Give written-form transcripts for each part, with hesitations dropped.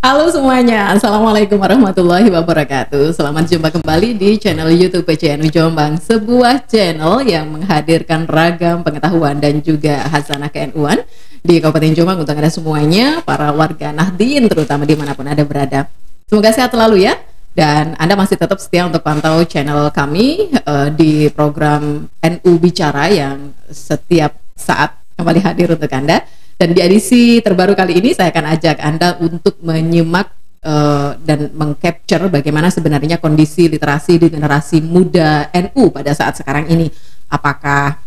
Halo semuanya, Assalamualaikum warahmatullahi wabarakatuh. Selamat jumpa kembali di channel YouTube PCNU Jombang, sebuah channel yang menghadirkan ragam pengetahuan dan juga hasanah KNU-an di Kabupaten Jombang untuk Anda semuanya, para warga Nahdien terutama dimanapun Anda berada. Semoga sehat selalu ya, dan Anda masih tetap setia untuk pantau channel kami di program NU Bicara yang setiap saat kembali hadir untuk Anda. Dan di edisi terbaru kali ini saya akan ajak Anda untuk menyimak dan mengcapture bagaimana sebenarnya kondisi literasi di generasi muda NU pada saat sekarang ini. Apakah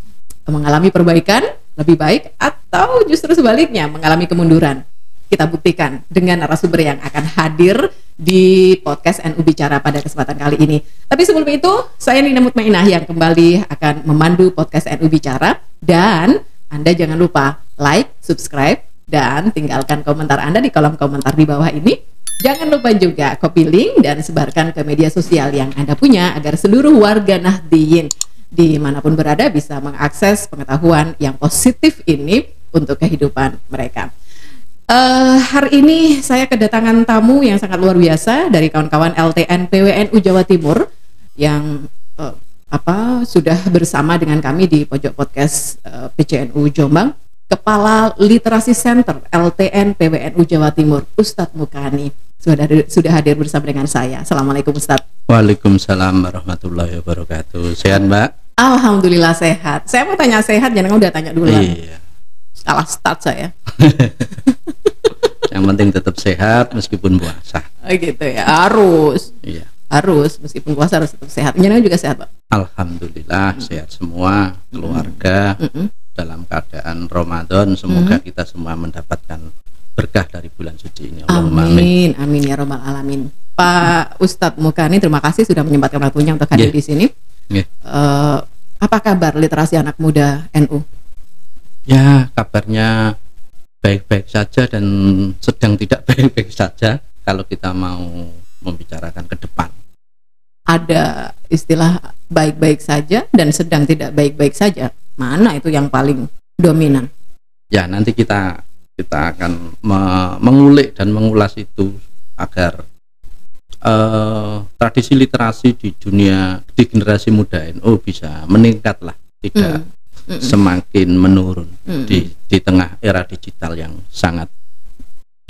mengalami perbaikan lebih baik atau justru sebaliknya mengalami kemunduran? Kita buktikan dengan narasumber yang akan hadir di podcast NU Bicara pada kesempatan kali ini. Tapi sebelum itu, saya Nina Mutmainah yang kembali akan memandu podcast NU Bicara, dan Anda jangan lupa like, subscribe, dan tinggalkan komentar Anda di kolom komentar di bawah ini. Jangan lupa juga copy link dan sebarkan ke media sosial yang Anda punya agar seluruh warga Nahdien dimanapun berada bisa mengakses pengetahuan yang positif ini untuk kehidupan mereka. Hari ini saya kedatangan tamu yang sangat luar biasa dari kawan-kawan LTN PWNU Jawa Timur yang sudah bersama dengan kami di pojok podcast PCNU Jombang, Kepala Literasi Center LTN PWNU Jawa Timur, Ustadz Mukani, sudah hadir bersama dengan saya. Assalamualaikum Ustadz. Waalaikumsalam warahmatullahi wabarakatuh. Sehat Mbak? Alhamdulillah sehat. Saya mau tanya sehat, jangan udah tanya duluan. Iya. Salah start saya. Yang penting tetap sehat meskipun puasa. Oh gitu ya, harus. Iya. Harus, meskipun puasa harus tetap sehat. Jenengan juga sehat, Pak? Alhamdulillah sehat semua, keluarga dalam keadaan Ramadan. Semoga kita semua mendapatkan berkah dari bulan suci ini. Amin, amin ya robbal alamin. Pak Ustadz Mukani, terima kasih sudah menyempatkan waktunya untuk hadir di sini. Apa kabar literasi anak muda NU? Ya, kabarnya baik-baik saja dan sedang tidak baik-baik saja kalau kita mau membicarakan ke depan. Ada istilah baik-baik saja dan sedang tidak baik-baik saja. Mana itu yang paling dominan? Ya, nanti kita akan mengulik dan mengulas itu agar tradisi literasi di generasi muda NU bisa meningkat lah, tidak semakin menurun di tengah era digital yang sangat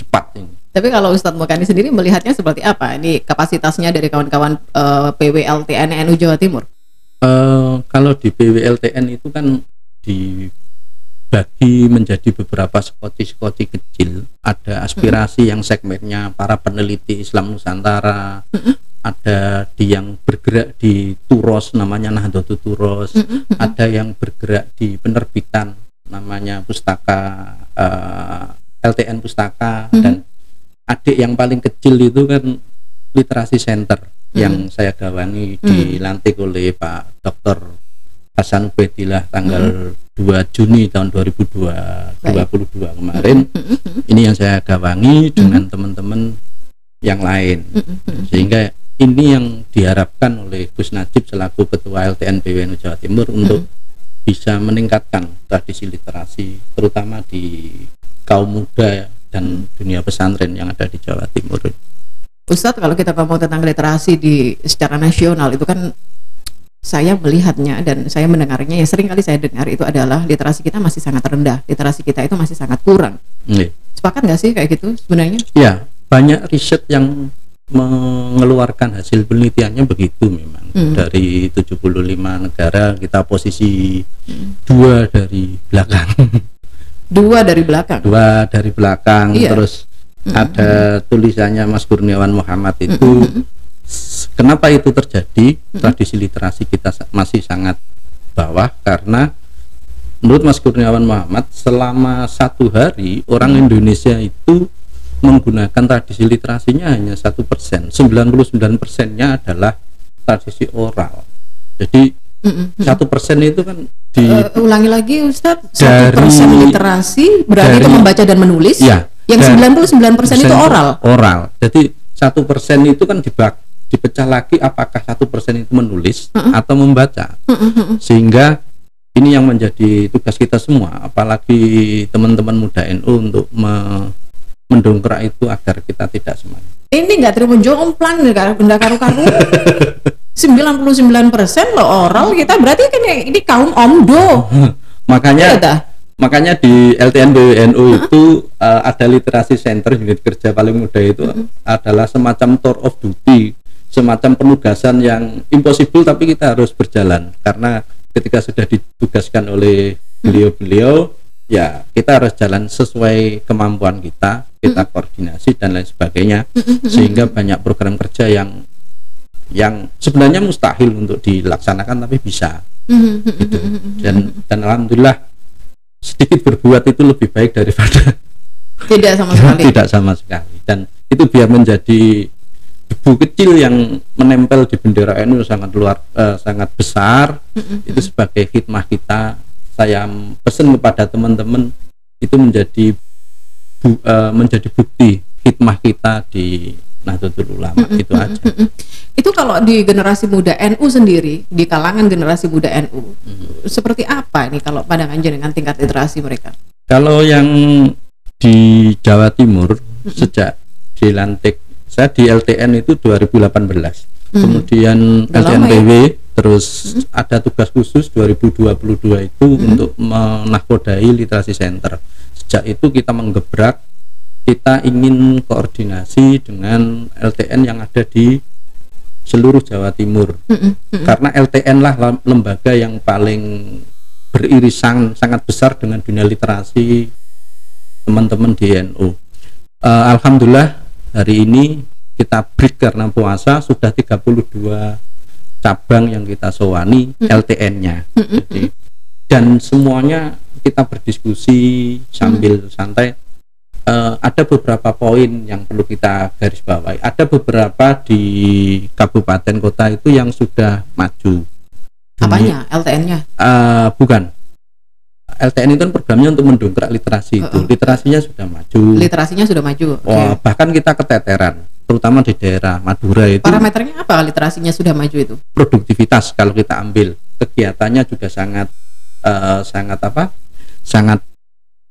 cepat ini. Tapi kalau Ustadz Mukani sendiri melihatnya seperti apa? Ini kapasitasnya dari kawan-kawan PWLTN NU Jawa Timur? Kalau di PWLTN itu kan dibagi menjadi beberapa skoti-skoti kecil. Ada aspirasi yang segmennya para peneliti Islam Nusantara, ada yang bergerak di Turos namanya Nahdlatul Turos, ada yang bergerak di penerbitan namanya Pustaka LTN Pustaka, dan adik yang paling kecil itu kan literasi center yang saya gawangi, dilantik oleh Pak Dr. Hasan Ubaidillah tanggal 2 Juni tahun 2022 kemarin. Ini yang saya gawangi dengan teman-teman yang lain, sehingga ini yang diharapkan oleh Gus Najib selaku Ketua LTN PWNU Jawa Timur untuk bisa meningkatkan tradisi literasi terutama di kaum muda dan dunia pesantren yang ada di Jawa Timur. Ustadz, kalau kita ngomong tentang literasi secara nasional itu kan saya melihatnya dan saya mendengarnya, yang sering kali saya dengar itu adalah literasi kita masih sangat rendah, literasi kita itu masih sangat kurang. Sepakat nggak sih kayak gitu sebenarnya? Ya, banyak riset yang mengeluarkan hasil penelitiannya begitu memang. Dari 75 negara kita posisi 2 dari belakang. Dua dari belakang, iya. Terus ada tulisannya Mas Kurniawan Muhammad itu, kenapa itu terjadi? Tradisi literasi kita masih sangat bawah karena menurut Mas Kurniawan Muhammad selama 1 hari orang Indonesia itu menggunakan tradisi literasinya hanya 1%, 99%-nya adalah tradisi oral. Jadi 1% itu kan ulangi lagi Ustadz, 1% literasi berarti itu membaca dan menulis ya, yang 99% itu oral. Jadi 1% itu kan dipecah lagi apakah 1% itu menulis atau membaca, sehingga ini yang menjadi tugas kita semua, apalagi teman-teman muda NU untuk mendongkrak itu agar kita tidak semangat. Ini nggak terima jomplang, nggak karu-karu. 99% loh oral kita, berarti kan ini kaum omdo. Makanya di LTN BWNU itu ada literasi center, unit kerja paling muda itu adalah semacam tour of duty, semacam penugasan yang impossible tapi kita harus berjalan, karena ketika sudah ditugaskan oleh beliau-beliau ya kita harus jalan sesuai kemampuan kita koordinasi dan lain sebagainya, sehingga banyak program kerja yang sebenarnya mustahil untuk dilaksanakan tapi bisa gitu. Dan alhamdulillah sedikit berbuat itu lebih baik daripada tidak sama sekali. Tidak sama sekali. Dan itu biar menjadi debu kecil yang menempel di bendera NU sangat besar. Itu sebagai khidmah kita. Saya pesan kepada teman-teman itu menjadi bukti khidmah kita di Nahdlatul Ulama. Itu aja. Itu kalau di generasi muda NU sendiri, di kalangan generasi muda NU, seperti apa ini kalau pandangan jenengan tingkat literasi mereka? Kalau yang di Jawa Timur, sejak dilantik saya di LTN itu 2018, kemudian LTN PW, terus ada tugas khusus 2022 itu untuk menahkodai literasi center. Sejak itu kita menggebrak, kita ingin koordinasi dengan LTN yang ada di seluruh Jawa Timur, karena LTN lah lembaga yang paling beririsan sangat besar dengan dunia literasi teman-teman di NU. Alhamdulillah hari ini kita break karena puasa, sudah 32 cabang yang kita sowani LTN-nya. Jadi, dan semuanya kita berdiskusi sambil santai. Ada beberapa poin yang perlu kita garis bawahi. Ada beberapa di kabupaten kota itu yang sudah maju. Apanya? LTN-nya? Bukan. LTN itu kan programnya untuk mendongkrak literasi itu. Literasinya sudah maju. Literasinya sudah maju. Bahkan kita keteteran, terutama di daerah Madura itu. Parameternya apa literasinya sudah maju itu? Produktivitas kalau kita ambil. Kegiatannya juga sangat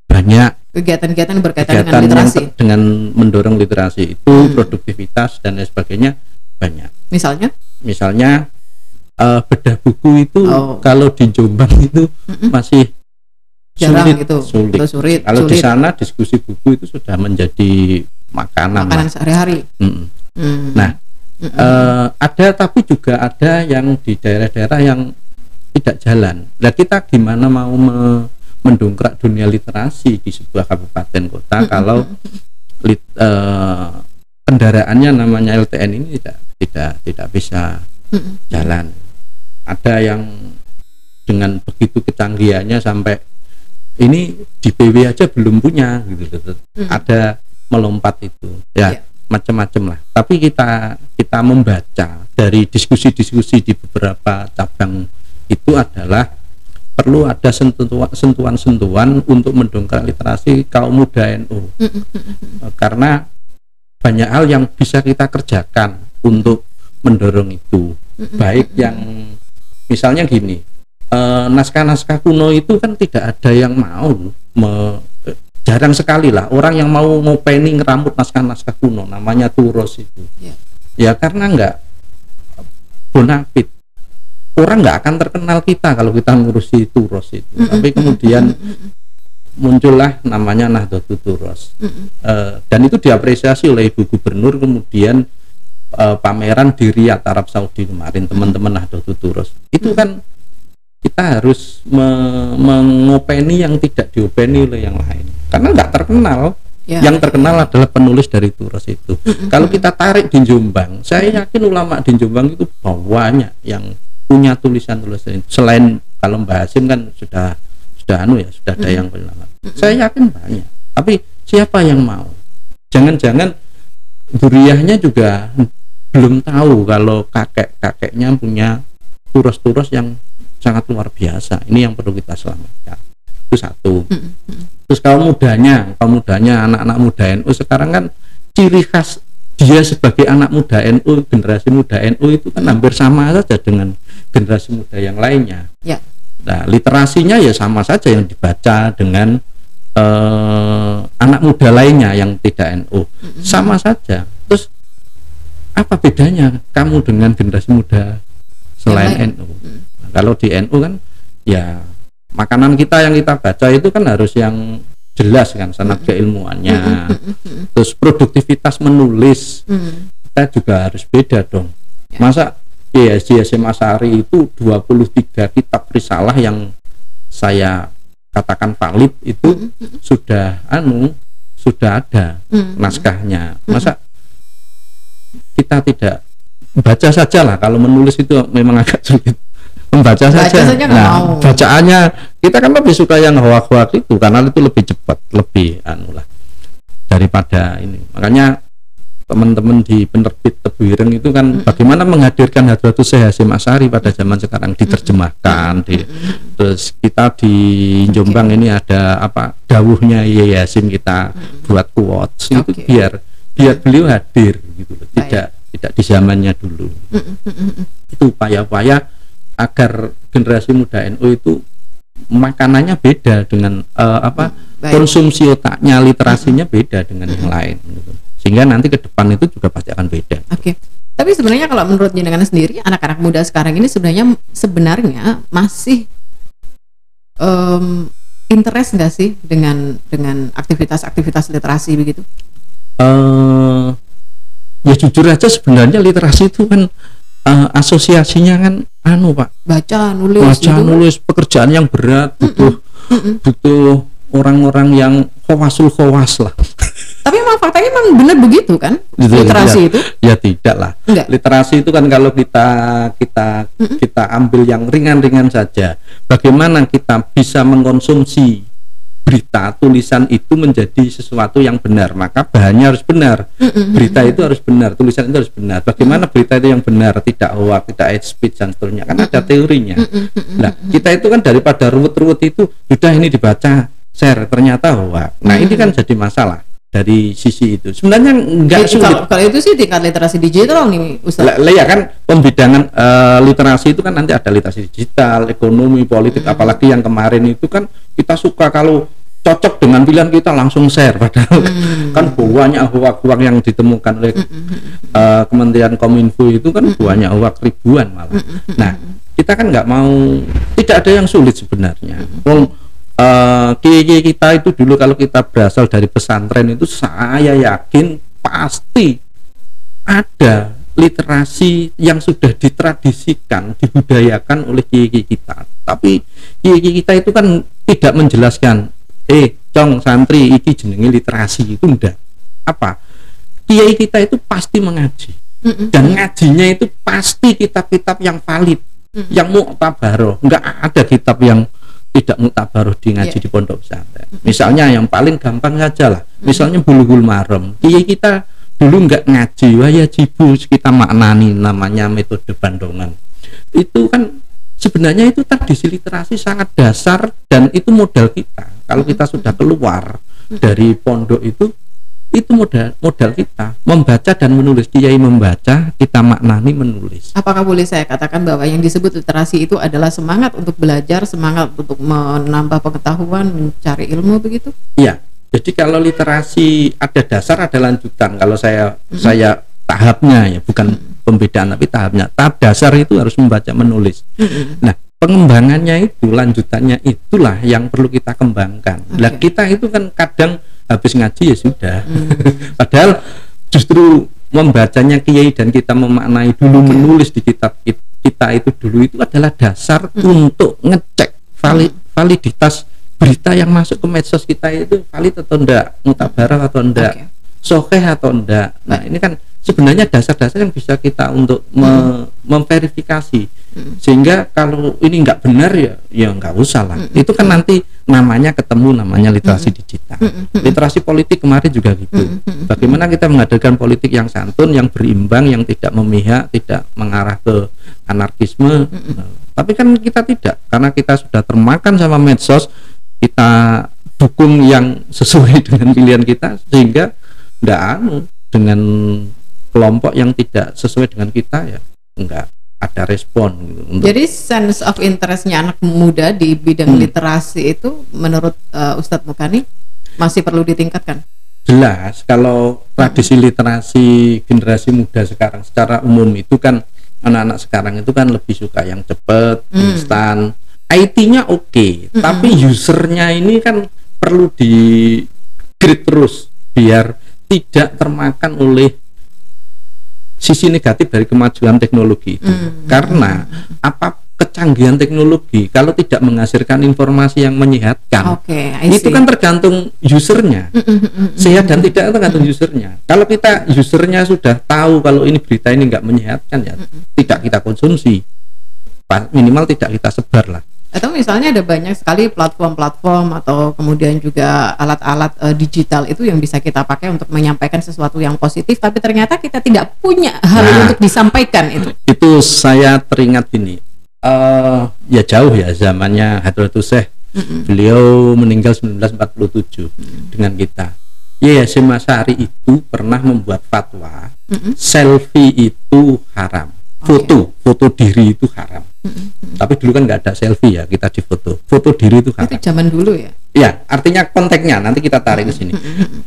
banyak. Kegiatan-kegiatan berkaitan dengan literasi, dengan mendorong literasi itu, produktivitas dan lain sebagainya banyak. Misalnya bedah buku itu kalau di Jombang itu masih jarang, sulit. Kalau di sana diskusi buku itu sudah menjadi makanan sehari-hari. Nah, ada, tapi juga ada yang di daerah-daerah yang tidak jalan. Nah, kita gimana mau mendongkrak dunia literasi di sebuah kabupaten kota kalau kendaraannya namanya LTN ini tidak bisa jalan. Ada yang dengan begitu kecanggihannya sampai ini di PW aja belum punya gitu. Ada melompat itu ya, macam-macam lah. Tapi kita membaca dari diskusi-diskusi di beberapa cabang itu adalah perlu ada sentuhan-sentuhan untuk mendongkrak literasi kaum muda NU. Karena banyak hal yang bisa kita kerjakan untuk mendorong itu. Baik yang misalnya gini, naskah-naskah kuno itu kan tidak ada yang mau, jarang sekali lah orang yang mau ngopeni ngeramut naskah-naskah kuno, namanya turos itu. Ya karena enggak bonafit. Orang nggak akan terkenal kita kalau kita ngurusi turos itu. Tapi kemudian muncullah namanya Nahdlatul Turos, dan itu diapresiasi oleh Ibu Gubernur. Kemudian pameran di Riyadh, Arab Saudi kemarin, teman-teman Nahdlatul Turos itu kan kita harus mengopeni yang tidak diopeni oleh yang lain, karena nggak terkenal. Yang terkenal adalah penulis dari turos itu. Kalau kita tarik di Jombang, saya yakin ulama di Jombang itu banyak yang punya tulisan-tulisan itu. Selain kalau Mbah Hasim kan sudah ada yang penelitian. Saya yakin banyak. Tapi siapa yang mau? Jangan-jangan duriyahnya juga belum tahu kalau kakek-kakeknya punya turos-turos yang sangat luar biasa. Ini yang perlu kita selamatkan. Itu satu. Terus kaum mudanya, anak-anak muda NU sekarang kan ciri khas dia sebagai anak muda NU, generasi muda NU itu kan hampir sama saja dengan generasi muda yang lainnya. Nah, literasinya ya sama saja yang dibaca dengan anak muda lainnya yang tidak NU, sama saja. Terus apa bedanya kamu dengan generasi muda selain NU? Nah, kalau di NU kan ya makanan kita yang kita baca itu kan harus yang jelas kan sanad keilmuannya. Terus produktivitas menulis kita juga harus beda dong. Masa di SMA Sari itu 23 kitab risalah yang saya katakan valid itu sudah ada naskahnya. Masa kita tidak baca saja lah, kalau menulis itu memang agak sulit. Membaca saja. Nah, bacaannya kita kan lebih suka yang hoak-hoak itu karena itu lebih cepat, lebih lah daripada ini. Makanya teman-teman di penerbit Tebu Ireng itu kan bagaimana menghadirkan Hadratus Syekh Hasyim Asy'ari pada zaman sekarang, diterjemahkan terus kita di Jombang ini ada apa dawuhnya Yai Hasyim kita buat quotes itu biar beliau hadir gitu loh. Tidak di zamannya dulu. Itu upaya-upaya agar generasi muda NU itu makanannya beda dengan konsumsi otaknya, literasinya beda dengan yang lain gitu. Sehingga nanti ke depan itu juga pasti akan beda. Oke. Tapi sebenarnya kalau menurut jenengan sendiri, anak-anak muda sekarang ini sebenarnya masih interest nggak sih dengan aktivitas literasi begitu? Ya jujur aja sebenarnya literasi itu kan asosiasinya kan Pak, baca nulis pekerjaan yang berat, butuh orang-orang yang khawas lah. Tapi memang faktanya memang benar begitu kan? Literasi itu? Ya tidak lah. Enggak. Literasi itu kan kalau kita ambil yang ringan-ringan saja. Bagaimana kita bisa mengkonsumsi berita tulisan itu menjadi sesuatu yang benar, maka bahannya harus benar. Berita itu harus benar, tulisan itu harus benar. Bagaimana berita itu yang benar, tidak hoax, tidak hate speech dan seterusnya, kan ada teorinya. Nah, kita itu kan daripada ruwet-ruwet itu sudah ini dibaca, share, ternyata hoax. Nah, ini kan jadi masalah dari sisi itu. Sebenarnya enggak sulit. Kalau itu sih tingkat literasi digital nih, Ustaz. Ya kan pembidangan literasi itu kan nanti ada literasi digital, ekonomi, politik, apalagi yang kemarin itu kan kita suka kalau cocok dengan pilihan kita langsung share, padahal kan banyak hoax yang ditemukan oleh Kementerian Kominfo itu kan banyak hoax ribuan malah. Nah, kita kan nggak mau, tidak ada yang sulit sebenarnya. Kiai kita itu dulu kalau kita berasal dari pesantren itu saya yakin pasti ada literasi yang sudah ditradisikan, dibudayakan oleh kiai kita. Tapi kiai kita itu kan tidak menjelaskan, santri iki jenenge literasi itu enggak. Apa? Kiai kita itu pasti mengaji. Dan ngajinya itu pasti kitab-kitab yang valid, yang mu'tabaroh. Enggak ada kitab yang tidak muktabaroh di ngaji di pondok pesantren. Misalnya yang paling gampang saja lah, misalnya Bulughul Maram. Kiai kita dulu enggak ngaji, wajibu kita maknani, namanya metode Bandongan. Itu kan sebenarnya itu tradisi literasi sangat dasar dan itu modal kita. Kalau kita sudah keluar dari pondok itu modal kita membaca dan menulis. Kiai membaca, kita maknani, menulis. Apakah boleh saya katakan bahwa yang disebut literasi itu adalah semangat untuk belajar, semangat untuk menambah pengetahuan, mencari ilmu begitu? Iya. Jadi kalau literasi ada dasar, ada lanjutan. Kalau saya tahapnya ya, bukan pembedaan tapi tahapnya. Tahap dasar itu harus membaca, menulis. Nah, pengembangannya itu, lanjutannya itulah yang perlu kita kembangkan. Nah, kita itu kan kadang habis ngaji ya sudah. Padahal justru membacanya kiai dan kita memaknai dulu, menulis di kitab kita itu dulu, itu adalah dasar untuk ngecek validitas berita yang masuk ke medsos kita itu valid atau enggak, mutabarah atau enggak, sahih atau enggak. Nah, ini kan sebenarnya dasar-dasar yang bisa kita untuk memverifikasi, sehingga kalau ini enggak benar ya enggak usah lah. Itu kan nanti namanya ketemu, namanya literasi digital. Literasi politik kemarin juga gitu. Bagaimana kita menghadirkan politik yang santun, yang berimbang, yang tidak memihak, tidak mengarah ke anarkisme. Tapi kan kita tidak, karena kita sudah termakan sama medsos, kita dukung yang sesuai dengan pilihan kita, sehingga enggak dengan kelompok yang tidak sesuai dengan kita ya enggak ada respon gitu. Jadi sense of interestnya anak muda di bidang literasi itu menurut Ustadz Mukani masih perlu ditingkatkan. Jelas kalau tradisi literasi generasi muda sekarang secara umum itu kan anak-anak sekarang itu kan lebih suka yang cepat, instan. IT-nya oke, tapi usernya ini kan perlu di grid terus biar tidak termakan oleh sisi negatif dari kemajuan teknologi itu. Karena apa kecanggihan teknologi kalau tidak menghasilkan informasi yang menyehatkan, itu kan tergantung usernya. Sehat dan tidak itu tergantung usernya. Kalau kita usernya sudah tahu kalau ini berita ini nggak menyehatkan, ya tidak kita konsumsi, minimal tidak kita sebar lah. Atau misalnya ada banyak sekali platform-platform atau kemudian juga alat-alat digital itu yang bisa kita pakai untuk menyampaikan sesuatu yang positif, tapi ternyata kita tidak punya hal untuk disampaikan itu. Itu saya teringat ini, ya jauh ya zamannya Hadratus Syekh, beliau meninggal 1947 dengan kita. Yayasin Masyari itu pernah membuat fatwa, selfie itu haram. Foto diri itu haram. Tapi dulu kan nggak ada selfie ya, kita difoto. Foto diri itu haram. Itu zaman dulu ya? Ya, artinya konteksnya nanti kita tarik ke sini.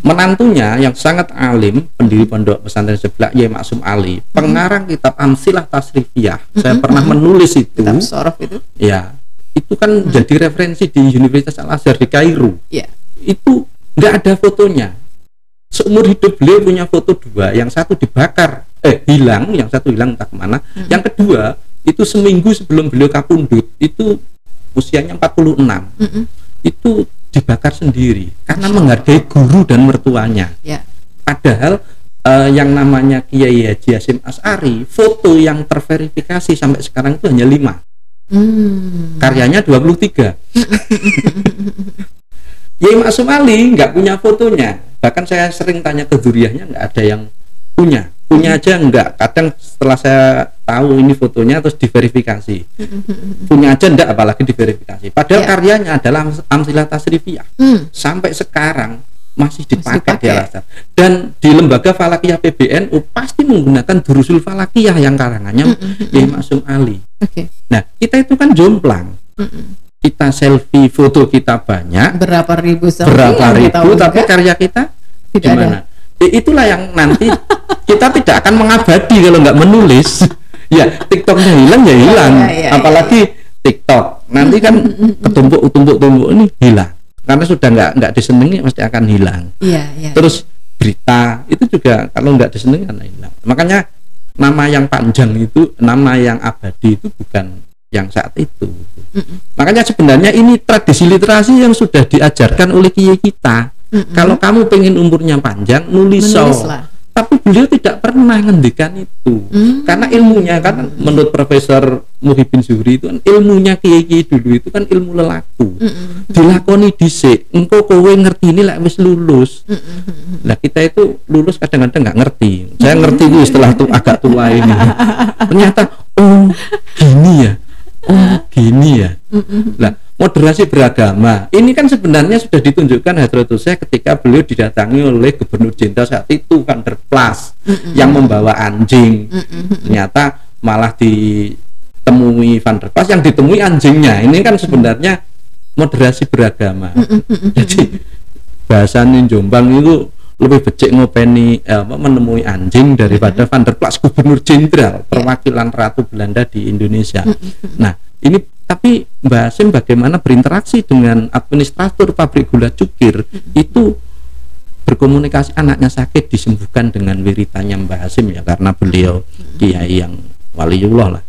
Menantunya yang sangat alim, pendiri pondok pesantren Seblak, Yai Maksum Ali, pengarang kitab Amsilah Tasrifiyah. Saya pernah menulis itu. Kitab Sorof itu? Ya, itu kan jadi referensi di Universitas Al-Azhar di Kairo. Ya. Itu nggak ada fotonya. Seumur hidup beliau punya foto dua, yang satu dibakar, hilang, yang satu hilang entah kemana, yang kedua itu seminggu sebelum beliau kapundhut, itu usianya 46, itu dibakar sendiri karena menghargai guru dan mertuanya. Padahal yang namanya Kiai Haji Hasyim Asy'ari, foto yang terverifikasi sampai sekarang itu hanya 5, karyanya 23. Yai Maksum Ali nggak punya fotonya, bahkan saya sering tanya ke dzuriyahnya, nggak ada yang punya aja enggak. Kadang setelah saya tahu ini fotonya terus diverifikasi, punya aja enggak, apalagi diverifikasi. Padahal karyanya adalah Amsilah Tasrifiyah, sampai sekarang masih dipakai di Al-Azhar. Dan di lembaga Falakiyah PBNU pasti menggunakan Durusul Falakiyah yang karangannya Yai Maksum Ali. Nah, kita itu kan jomplang. Kita selfie, foto kita banyak, berapa ribu tapi karya kita gimana? Itulah yang nanti kita tidak akan mengabadi kalau nggak menulis. Ya, TikToknya hilang ya hilang. Apalagi TikTok nanti kan ketumpuk ini hilang karena sudah nggak disenangi, pasti akan hilang. Terus berita itu juga kalau nggak disenangi kan hilang. Makanya nama yang panjang itu, nama yang abadi itu bukan yang saat itu. Makanya sebenarnya ini tradisi literasi yang sudah diajarkan oleh kiai kita. Kalau kamu pengen umurnya panjang, nulislah. Tapi beliau tidak pernah ngendikan itu, karena ilmunya kan menurut Profesor Muhyiddin Zuhri itu kan ilmunya kiai dulu itu kan ilmu lelaku, dilakoni dhisik, engko kowe ngerti ini lek wis lulus. Nah kita itu lulus kadang-kadang nggak ngerti. Saya ngerti itu setelah agak tua ini. Ternyata gini ya. Nah, moderasi beragama ini kan sebenarnya sudah ditunjukkan Hadratus Syekh ketika beliau didatangi oleh Gubernur Jenderal saat itu Van der Plas yang membawa anjing. Ternyata malah ditemui Van der Plas yang ditemui anjingnya. Ini kan sebenarnya moderasi beragama. Jadi bahasanya Jombang itu lebih becik ngopeni menemui anjing daripada Van der Plas Gubernur Jenderal perwakilan Ratu Belanda di Indonesia. Nah, ini tapi Mbak Hasyim bagaimana berinteraksi dengan administrator pabrik gula Cukir, itu berkomunikasi, anaknya sakit disembuhkan dengan wiritannya Mbak Hasyim ya, karena beliau kiai yang waliullah lah,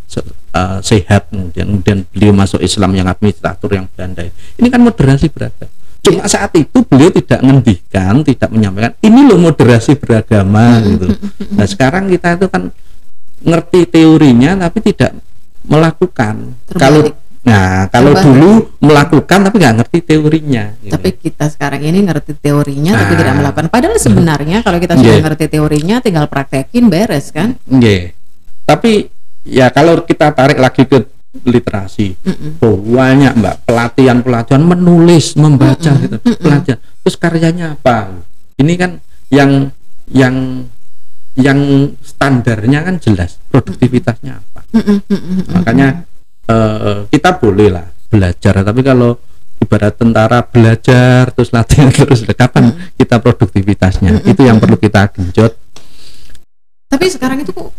sehat, kemudian beliau masuk Islam yang administrator yang Belanda. Ini kan moderasi beragama. Cuma saat itu beliau tidak ngendikan, tidak menyampaikan ini loh moderasi beragama gitu. Nah sekarang kita itu kan ngerti teorinya tapi tidak melakukan. Kalau dulu melakukan tapi nggak ngerti teorinya gitu. Tapi kita sekarang ini ngerti teorinya tapi tidak melakukan. Padahal sebenarnya kalau kita sudah ngerti teorinya tinggal praktekin beres kan. Tapi ya kalau kita tarik lagi ke literasi, banyak Mbak pelatihan menulis, membaca gitu, pelatihan. Terus karyanya apa? Ini kan yang yang standarnya kan jelas produktivitasnya apa. Makanya kita boleh lah belajar, tapi kalau ibarat tentara belajar terus latihan terus, kapan kita produktivitasnya? Itu yang perlu kita genjot. Tapi sekarang itu kok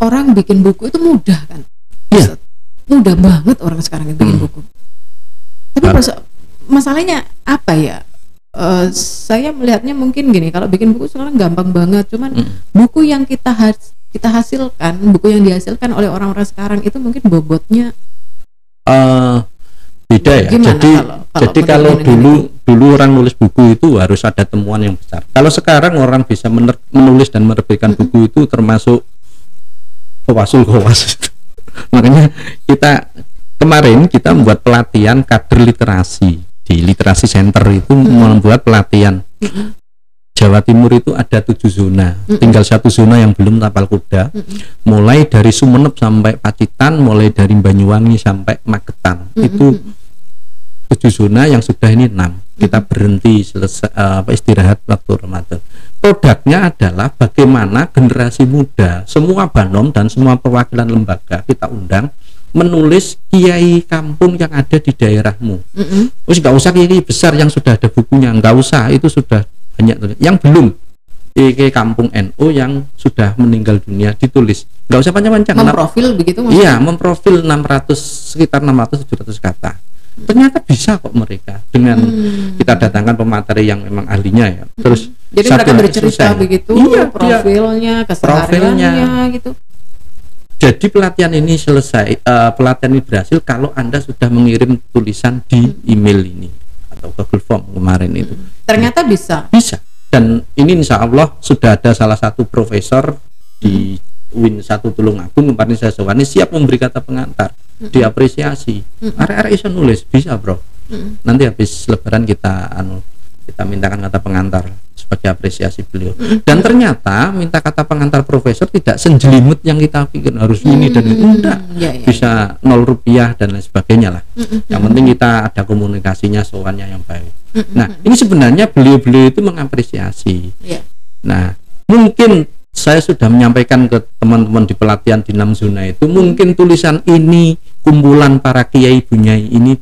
orang bikin buku itu mudah kan? Iya. Mudah banget orang sekarang yang bikin buku. Tapi masalahnya apa ya? Saya melihatnya mungkin gini, kalau bikin buku sekarang gampang banget, cuman buku yang kita hasilkan, buku yang dihasilkan oleh orang-orang sekarang itu mungkin bobotnya beda ya. Jadi kalau dulu orang nulis buku itu harus ada temuan yang besar. Kalau sekarang orang bisa menulis dan menerbitkan buku itu termasuk kowasul. Makanya kemarin kita membuat pelatihan kader literasi di Literasi Center itu, membuat pelatihan. Jawa Timur itu ada 7 zona, tinggal 1 zona yang belum tapal kuda. Mulai dari Sumeneb sampai Pacitan, mulai dari Banyuwangi sampai Magetan, itu 7 zona yang sudah ini 6. Kita berhenti istirahat waktu Ramadan. Produknya adalah bagaimana generasi muda, semua banom dan semua perwakilan lembaga kita undang menulis kiai kampung yang ada di daerahmu. Terus nggak usah kiai besar yang sudah ada bukunya, nggak usah, itu sudah banyak. Yang belum, kiai kampung NU yang sudah meninggal dunia ditulis, nggak usah panjang-panjang. Memprofil begitu maksudnya? Iya, memprofil sekitar 600-700 kata. Ternyata bisa kok mereka dengan kita datangkan pemateri yang memang ahlinya ya. Terus jadi mereka bercerita begitu, profilnya, kesehariannya gitu. Jadi pelatihan ini selesai, pelatihan ini berhasil kalau Anda sudah mengirim tulisan di email ini atau Google Form kemarin itu. Ternyata bisa. Dan ini insya Allah sudah ada salah satu profesor di UIN 1 Tulungagung kemarin saya sewani siap memberi kata pengantar, diapresiasi. Arek-arek iso nulis bisa bro. Nanti habis Lebaran kita mintakan kata pengantar sebagai apresiasi beliau. Dan ternyata minta kata pengantar profesor tidak senjelimut yang kita pikir harus ini dan itu, enggak. Bisa 0 rupiah dan lain sebagainya lah. Yang penting kita ada komunikasinya, soalnya yang baik. Nah, ini sebenarnya beliau-beliau itu mengapresiasi. Nah, mungkin saya sudah menyampaikan ke teman-teman di pelatihan di 6 zona itu, mungkin tulisan ini, kumpulan para kiai bunyai ini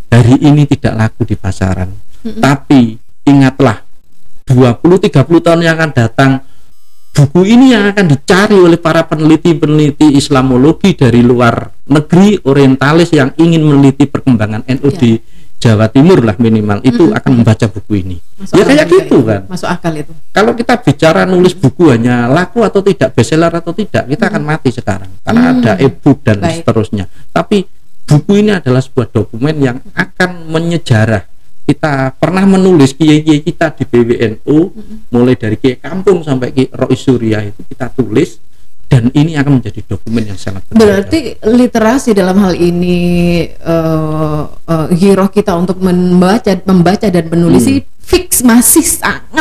hari ini tidak laku di pasaran. Tapi ingatlah 20-30 tahun yang akan datang, buku ini yang akan dicari oleh para peneliti-peneliti Islamologi dari luar negeri, orientalis yang ingin meneliti perkembangan NU di Jawa Timur lah minimal, itu akan membaca buku ini. Ya kayak gitu kan. Masuk akal itu. Kalau kita bicara nulis buku hanya laku atau tidak, bestseller atau tidak, kita akan mati sekarang karena ada e-book dan seterusnya. Tapi buku ini adalah sebuah dokumen yang akan menyejarah. Kita pernah menulis kiai-kiai kita di PWNU, mulai dari kiai kampung sampai kiai Rois Surya itu kita tulis, dan ini akan menjadi dokumen yang sangat berharga. Berarti literasi dalam hal ini giroh kita untuk membaca dan menulis fix masih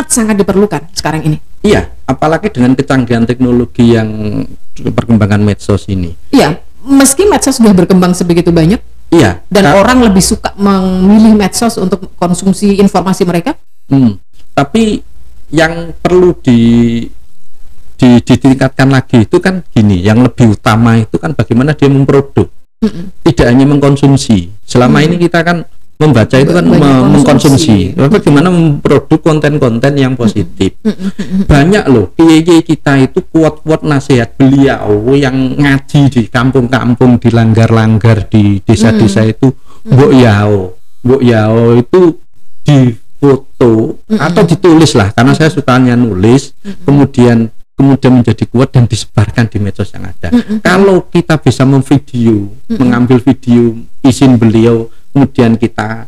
sangat diperlukan sekarang ini. Iya, apalagi dengan kecanggihan teknologi yang perkembangan medsos ini. Iya, meski medsos sudah berkembang sebegitu banyak. Iya. Dan orang lebih suka memilih medsos untuk konsumsi informasi mereka. Tapi yang perlu ditingkatkan lagi itu kan gini, yang lebih utama itu kan bagaimana dia memproduk, tidak hanya mengkonsumsi. Selama ini kita kan membaca itu kan mengkonsumsi. Bagaimana memproduksi konten-konten yang positif. Banyak loh kiai-kiai kita itu kuat-kuat nasihat beliau yang ngaji di kampung-kampung, di langgar-langgar, di desa-desa itu mbok yao itu difoto atau ditulis lah, karena saya sukanya nulis, kemudian menjadi kuat dan disebarkan di medsos yang ada. Kalau kita bisa mengambil video izin beliau, kemudian kita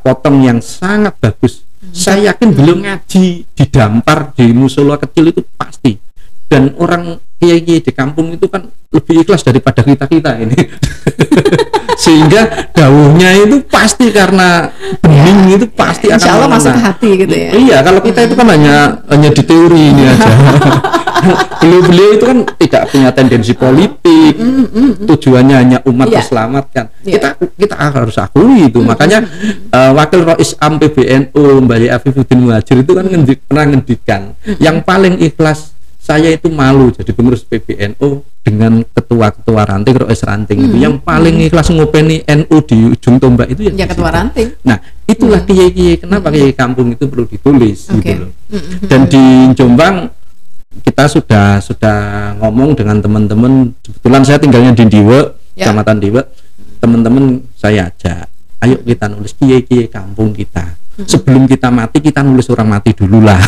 potong yang sangat bagus, saya yakin beliau ngaji didampar di musola kecil itu pasti. Dan orang kiai di kampung itu kan lebih ikhlas daripada kita ini. Sehingga dawuhnya itu pasti karena bening itu pasti insya Allah masuk ke hati gitu ya. Iya, kalau kita itu kan hanya di teori ini aja. Beliau itu kan tidak punya tendensi politik, tujuannya hanya umat diselamatkan. Kita harus akui itu. Makanya Wakil Rois Am PBNU Mbak Afifuddin Muhajir itu kan pernah ngendikan, yang paling ikhlas saya itu malu jadi pengurus PBNU dengan ketua-ketua ranting, rois ranting itu yang paling ikhlas ngopeni NU di ujung tombak itu ya ketua ranting. Nah itulah kiai-kiai, kenapa kiai kampung itu perlu ditulis gitu loh. Dan di Jombang kita sudah ngomong dengan teman-teman, kebetulan saya tinggalnya di Diwe, Kecamatan Diwe, teman-teman saya ajak, ayo kita nulis kiai-kiai kampung kita. Sebelum kita mati, kita nulis orang mati dulu lah.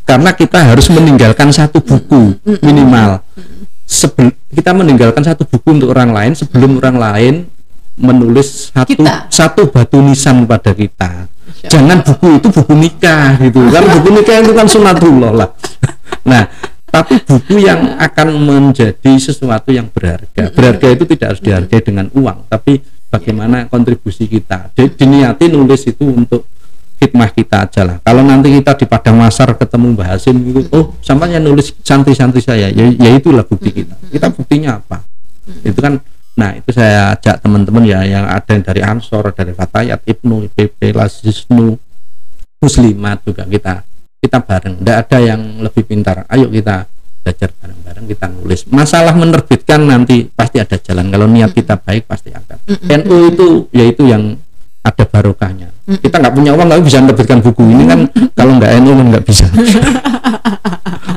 karena kita harus meninggalkan satu buku minimal. Kita meninggalkan satu buku untuk orang lain sebelum orang lain menulis satu batu nisan pada kita. Jangan buku itu buku nikah gitu kan. Buku nikah itu kan sunatullah lah. Nah, tapi buku yang akan menjadi sesuatu yang berharga. Berharga itu tidak harus dihargai dengan uang, tapi bagaimana kontribusi kita. Diniati nulis itu untuk hikmah kita aja lah. Kalau nanti kita di Padang Masar ketemu Mbah Hasim gitu, oh sampainya nulis santri-santri saya, ya itulah bukti kita. Kita buktinya apa? Itu kan, nah itu saya ajak teman-teman ya, yang ada dari Ansor, dari Fatayat, Ibnu, IPP, Lasisnu, Muslimat juga kita bareng. Tidak ada yang lebih pintar. Ayo kita belajar bareng-bareng, kita nulis. Masalah menerbitkan nanti pasti ada jalan. Kalau niat kita baik pasti akan. NU itu yaitu yang ada barokahnya. Kita nggak punya uang nggak bisa menerbitkan buku ini kan. Kalau nggak NU kan nggak bisa.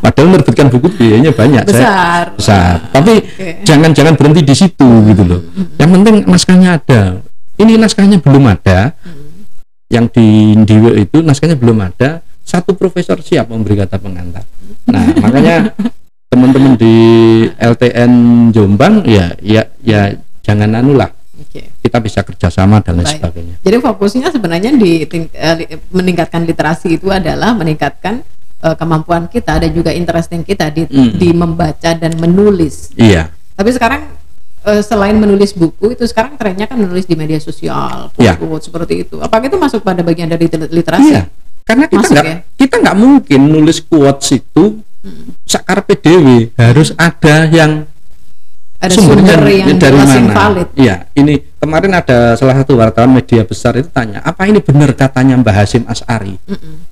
Padahal menerbitkan buku biayanya banyak, besar. Tapi jangan berhenti di situ gitu loh. Yang penting naskahnya ada. Ini naskahnya belum ada. Yang di Diwe itu naskahnya belum ada. Satu profesor siap memberi kata pengantar. Nah makanya teman-teman di LTN Jombang ya jangan anulah. Kita bisa kerjasama dan lain sebagainya. Jadi fokusnya sebenarnya di meningkatkan literasi itu adalah meningkatkan kemampuan kita dan juga interesting kita di membaca dan menulis. Iya. Tapi sekarang selain menulis buku itu sekarang trennya kan menulis di media sosial, seperti itu. Apakah itu masuk pada bagian dari literasi? Iya. Karena kita nggak mungkin nulis quotes itu sakar PDW, harus ada yang sumber yang dari mana? Valid. Ya, ini kemarin ada salah satu wartawan media besar itu tanya, apa ini benar katanya Mbah Hasyim Asy'ari?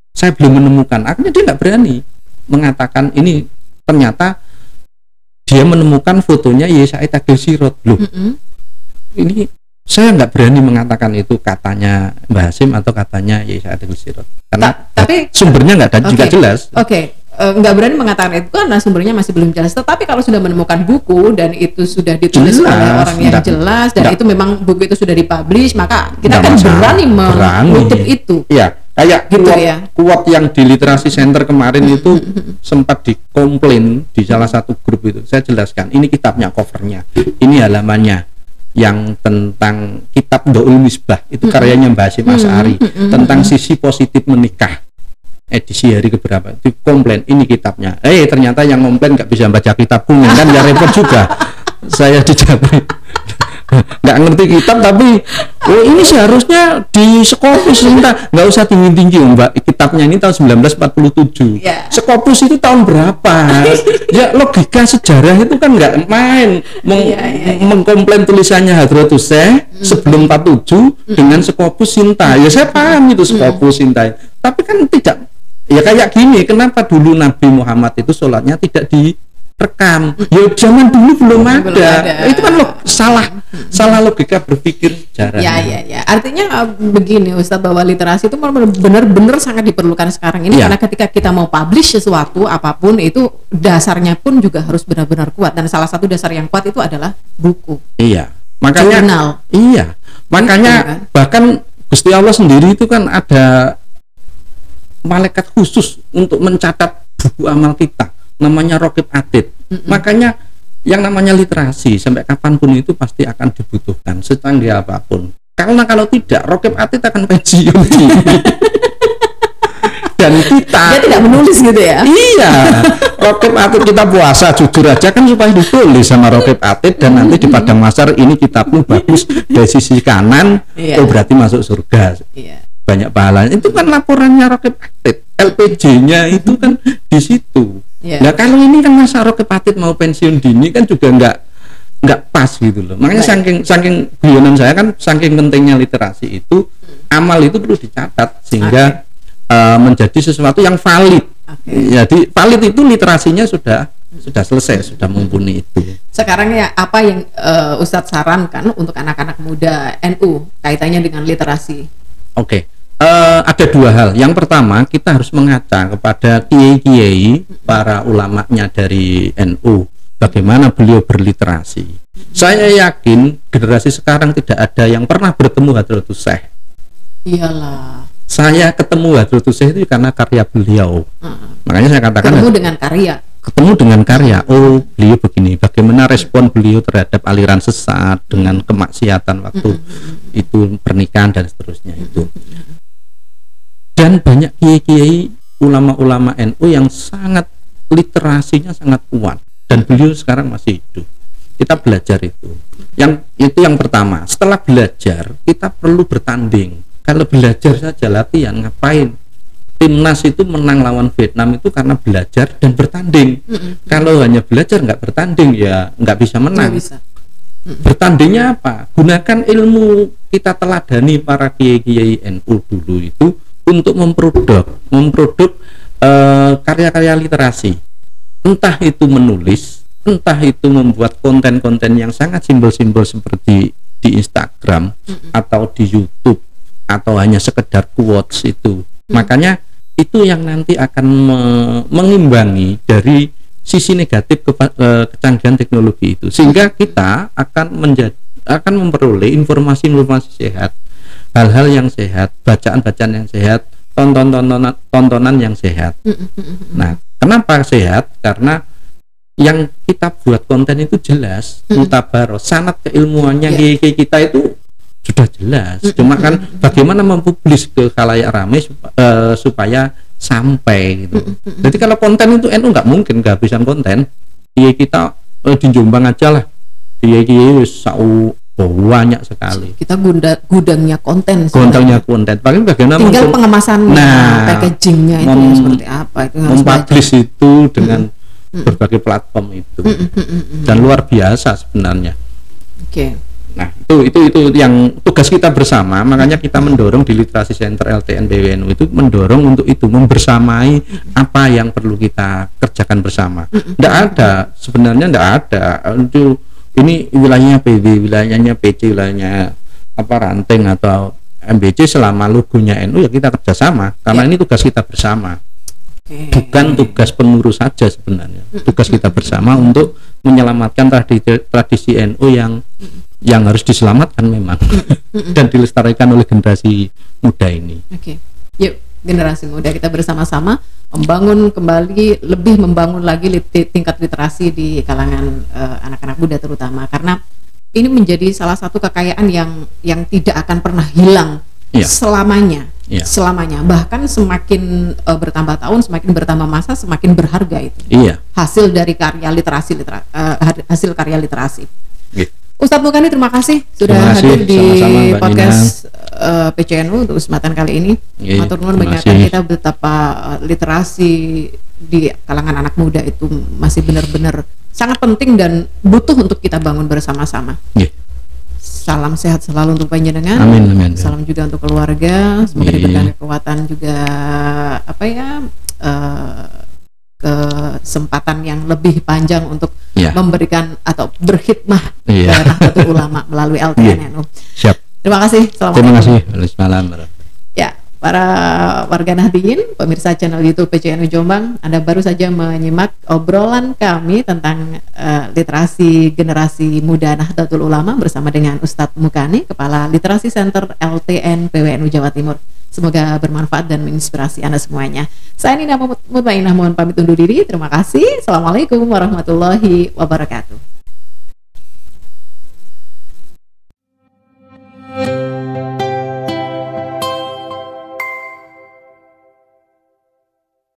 Saya belum menemukan. Akhirnya dia nggak berani mengatakan ini. Ternyata dia menemukan fotonya Yai Said Agil Sirot. Loh, ini saya nggak berani mengatakan itu katanya Mbah Hasyim atau katanya Yai Said Agil Sirot. Karena tapi sumbernya nggak ada juga jelas. Nggak berani mengatakan itu karena sumbernya masih belum jelas. Tetapi kalau sudah menemukan buku dan itu sudah ditulis oleh orang yang jelas dan itu memang buku itu sudah dipublish, maka kita akan berani mengutip itu. Iya, kayak quote yang di Literasi Center kemarin itu sempat dikomplain di salah satu grup itu. Saya jelaskan, ini kitabnya, covernya, ini halamannya yang tentang kitab Doul Misbah itu karyanya Mbah Hasyim Asy'ari tentang sisi positif menikah. Edisi hari keberapa itu komplain ini kitabnya, ternyata yang komplain nggak bisa baca kitabku kan ya repot juga. Saya dijawab nggak ngerti kitab tapi ini seharusnya di Scopus, nggak usah tinggi-tinggi Mbak, kitabnya ini tahun 1947 Scopus itu tahun berapa ya, logika sejarah itu kan nggak main mengkomplain tulisannya Hadratus Syekh sebelum 47 dengan Scopus Sinta, ya saya paham itu Scopus Sinta, tapi kan tidak. Ya kayak gini, kenapa dulu Nabi Muhammad itu sholatnya tidak direkam? Ya zaman dulu belum ada. Itu kan salah logika berpikir sejarah. Ya. Artinya begini Ustadz, bahwa literasi itu benar-benar sangat diperlukan sekarang ini karena ketika kita mau publish sesuatu apapun itu dasarnya pun juga harus benar-benar kuat, dan salah satu dasar yang kuat itu adalah buku. Iya. Makanya jurnal. Iya. Makanya bahkan Gusti Allah sendiri itu kan ada malaikat khusus untuk mencatat buku amal kita, namanya Raqib Atid. Makanya yang namanya literasi sampai kapanpun itu pasti akan dibutuhkan secanggih apapun. Karena kalau tidak, Raqib Atid akan pensiun. Dan dia tidak menulis gitu ya. Iya. Raqib Atid kita puasa jujur aja kan supaya ditulis sama Raqib Atid, dan nanti di Padang Masar ini kitabmu bagus dari sisi kanan, oh berarti masuk surga. Banyak pahalanya. Itu kan laporannya Raqib Atid, LPJ-nya itu kan di situ. Nah kalau ini kan masa Raqib Atid mau pensiun dini kan juga nggak pas gitu loh. Makanya saking guyonan saya kan, saking pentingnya literasi itu, amal itu perlu dicatat sehingga menjadi sesuatu yang valid. Jadi valid itu literasinya sudah selesai, sudah mumpuni itu. Sekarang ya apa yang Ustadz sarankan untuk anak-anak muda NU kaitannya dengan literasi? Oke. Ada dua hal. Yang pertama, kita harus mengaca kepada kiai-kiai, para ulamanya dari NU, bagaimana beliau berliterasi. Saya yakin generasi sekarang tidak ada yang pernah bertemu Hadratus Syekh. Iyalah. Saya ketemu Hadratus Syekh itu karena karya beliau. Makanya saya katakan ketemu dengan karya. Ketemu dengan karya. Oh, beliau begini. Bagaimana respon beliau terhadap aliran sesat dengan kemaksiatan waktu itu pernikahan dan seterusnya itu. Dan banyak kiai-kiai ulama-ulama NU yang sangat literasinya sangat kuat, dan beliau sekarang masih hidup. Kita belajar itu. Yang pertama. Setelah belajar, kita perlu bertanding. Kalau belajar saja latihan, ngapain? Timnas itu menang lawan Vietnam itu karena belajar dan bertanding. Kalau hanya belajar nggak bertanding, ya nggak bisa menang. Nggak bisa. Bertandingnya apa? Gunakan ilmu, kita teladani para kiai-kiai NU dulu itu untuk memproduk karya-karya literasi, entah itu menulis, entah itu membuat konten-konten yang sangat simbol-simbol seperti di Instagram atau di YouTube, atau hanya sekedar quotes itu. Makanya itu yang nanti akan mengimbangi dari sisi negatif kecanggihan teknologi itu, sehingga kita akan memperoleh informasi-informasi sehat, hal-hal yang sehat, bacaan-bacaan yang sehat, tontonan yang sehat. Nah, kenapa sehat? Karena yang kita buat konten itu jelas, mutabaroh, sanad keilmuannya kita itu sudah jelas. Cuma kan bagaimana mempublis ke khalayak ramai supaya sampai gitu. Jadi kalau konten itu NU nggak mungkin kehabisan konten. Kita di Jombang aja lah, banyak sekali. Kita gudangnya konten. Paling bagaimana tinggal pengemasannya, packagingnya itu seperti apa itu mempublish itu dengan berbagai platform itu. Dan luar biasa sebenarnya. Nah, itu yang tugas kita bersama. Makanya kita mendorong di Literasi Center LTN PWNU itu mendorong untuk itu, membersamai apa yang perlu kita kerjakan bersama. Sebenarnya tidak ada itu. Ini wilayahnya PB, wilayahnya PC, wilayahnya Ranting atau MBC. Selama logonya NU ya kita kerjasama, karena ini tugas kita bersama, bukan tugas pengurus saja sebenarnya. Tugas kita bersama untuk menyelamatkan tradisi NU yang harus diselamatkan memang dan dilestarikan oleh generasi muda ini. Yuk, generasi muda kita bersama-sama membangun lagi tingkat literasi di kalangan anak-anak muda terutama, karena ini menjadi salah satu kekayaan yang tidak akan pernah hilang selamanya. Bahkan semakin bertambah tahun, semakin bertambah masa, semakin berharga itu. Hasil dari hasil karya literasi. Ustadz Mukani, terima kasih sudah hadir di podcast PCNU untuk kesempatan kali ini. Matur nuwun mengingatkan kita betapa literasi di kalangan anak muda itu masih benar-benar sangat penting dan butuh untuk kita bangun bersama-sama. Salam sehat selalu untuk panjenengan. Amin. Salam juga untuk keluarga. Semoga diberikan kekuatan juga kesempatan yang lebih panjang untuk memberikan atau berkhidmah ke Nahdlatul Ulama melalui LTN NU. Siap. Terima kasih. Terima kasih. Malam. Ya, para warga Nahdliyin, pemirsa channel YouTube PCNU Jombang, Anda baru saja menyimak obrolan kami tentang literasi generasi muda Nahdlatul Ulama bersama dengan Ustadz Mukani, Kepala Literasi Center LTN PWNU Jawa Timur. Semoga bermanfaat dan menginspirasi Anda semuanya. Saya Nina Mutmainah mohon pamit undur diri. Terima kasih. Assalamualaikum warahmatullahi wabarakatuh.